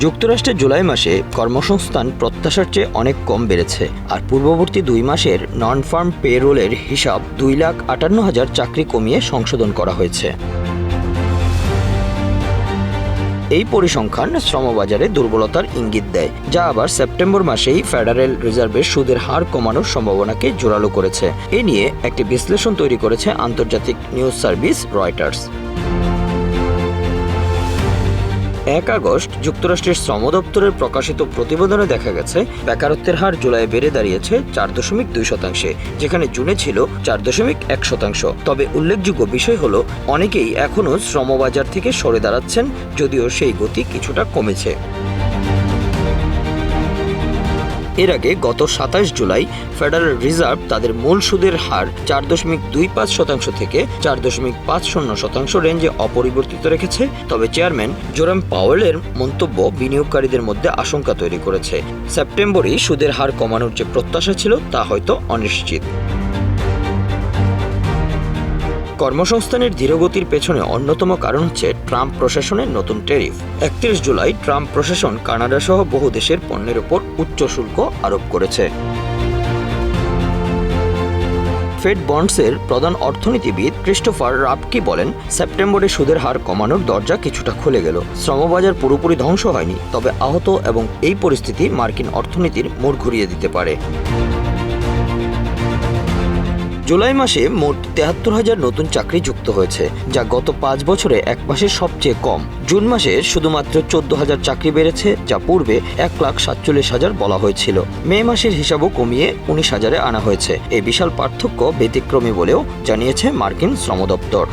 যুক্তরাষ্ট্রের জুলাই মাসে কর্মসংস্থান প্রত্যাশার চেয়ে অনেক কম বেড়েছে, আর পূর্ববর্তী 2 মাসের নন ফার্ম পেরোলের হিসাব 2,58,000 চাকরি কমিয়ে সংশোধন করা হয়েছে। এই পরিসংখ্যান শ্রমবাজারে দুর্বলতার ইঙ্গিত দেয়, যা আবার সেপ্টেম্বর মাসেই ফেডারেল রিজার্ভের সুদের হার কমানোর সম্ভাবনাকে জোরালো করেছে। এ নিয়ে একটি বিশ্লেষণ তৈরি করেছে আন্তর্জাতিক নিউজ সার্ভিস রয়টার্স। 1 আগস্ট যুক্তরাষ্ট্রের শ্রম দপ্তরের প্রকাশিত প্রতিবেদনে দেখা গেছে বেকারত্বের হার জুলাইয়ে বেড়ে দাঁড়িয়েছে 4.2%, যেখানে জুনে ছিল 4.1%। তবে উল্লেখযোগ্য বিষয় হলো, অনেকেই এখনও শ্রমবাজার থেকে সরে দাঁড়াচ্ছেন, যদিও সেই গতি কিছুটা কমেছে। এর আগে গত 27 জুলাই ফেডারেল রিজার্ভ তাদের মূল সুদের হার 4.25% থেকে 4.50% রেঞ্জে অপরিবর্তিত রেখেছে। তবে চেয়ারম্যান জেরোম পাওয়েলের মন্তব্য বিনিয়োগকারীদের মধ্যে আশঙ্কা তৈরি করেছে। সেপ্টেম্বরেই সুদের হার কমানোর যে প্রত্যাশা ছিল তা হয়তো অনিশ্চিত। কর্মসংস্থানের ধীরগতির পেছনে অন্যতম কারণ হচ্ছে ট্রাম্প প্রশাসনের নতুন ট্যারিফ। 31 জুলাই ট্রাম্প প্রশাসন কানাডা সহ বহু দেশের পণ্যের উপর উচ্চ শুল্ক আরোপ করেছে। ফেড বন্ডসের প্রধান অর্থনীতিবিদ ক্রিস্টোফার রাবকি বলেন, সেপ্টেম্বরে সুদের হার কমানোর দরজা কিছুটা খুলে গেল। শ্রমবাজার পুরোপুরি ধ্বংস হয়নি, তবে আহত এবং এই পরিস্থিতি মার্কিন অর্থনীতির মোড় ঘুরিয়ে দিতে পারে। জুলাই মাসে মোট 73,000 নতুন চাকরি যুক্ত হয়েছে, যা গত 5 বছরে 1 মাসের সবচেয়ে কম। জুন মাসে শুধুমাত্র 14,000 চাকরি বেড়েছে, যা পূর্বে 1,47,000 বলা হয়েছিল। মে মাসের হিসাবও কমিয়ে 19,000-এ আনা হয়েছে। এই বিশাল পার্থক্য ব্যতিক্রমী বলেও জানিয়েছে মার্কিন শ্রম দপ্তর।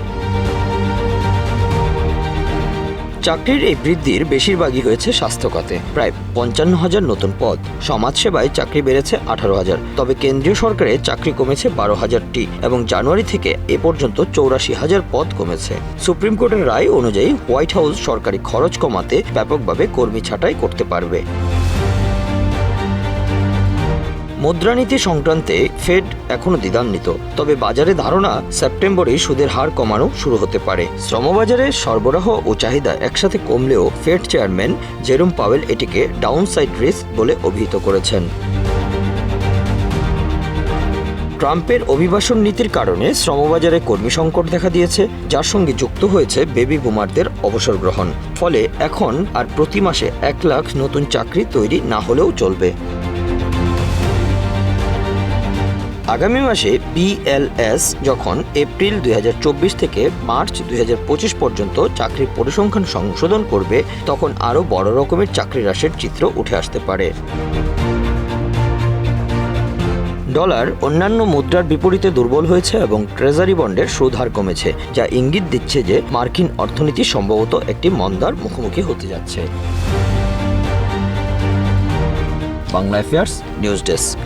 চাকরির এই বৃদ্ধির বেশিরভাগই হয়েছে স্বাস্থ্য খাতে, প্রায় 55,000 নতুন পদ। সমাজসেবায় চাকরি বেড়েছে 18,000, তবে কেন্দ্রীয় সরকারে চাকরি কমেছে 12,000টি এবং জানুয়ারি থেকে এ পর্যন্ত 84,000 পদ কমেছে। সুপ্রিম কোর্টের রায় অনুযায়ী হোয়াইট হাউস সরকারি খরচ কমাতে ব্যাপকভাবে কর্মী ছাঁটাই করতে পারবে। মুদ্রানীতি সংক্রান্তে ফেড এখনো দ্বিধান্বিত, তবে বাজারে ধারণা সেপ্টেম্বরেই সুদের হার কমানো শুরু হতে পারে। শ্রমবাজারে সরবরাহ ও চাহিদা একসাথে কমলেও ফেড চেয়ারম্যান জেরোম পাওয়েল এটিকে ডাউনসাইড রিস্ক বলে অভিহিত করেছেন। ট্রাম্পের অভিবাসন নীতির কারণে শ্রমবাজারে কর্মী সংকট দেখা দিয়েছে, যার সঙ্গে যুক্ত হয়েছে বেবি বুমারদের অবসর গ্রহণ। ফলে এখন আর প্রতি মাসে 1 লাখ নতুন চাকরি তৈরি না হলেও চলবে। আগামী মাসে BLS যখন এপ্রিল 2024 থেকে মার্চ 2025 পর্যন্ত চাকরির পরিসংখ্যান সংশোধন করবে, তখন আরও বড় রকমের চাকরি হ্রাসের চিত্র উঠে আসতে পারে। ডলার অন্যান্য মুদ্রার বিপরীতে দুর্বল হয়েছে এবং ট্রেজারি বন্ডের সুদ হার কমেছে, যা ইঙ্গিত দিচ্ছে যে মার্কিন অর্থনীতি সম্ভবত একটি মন্দার মুখোমুখি হতে যাচ্ছে। Bangla affairs news desk.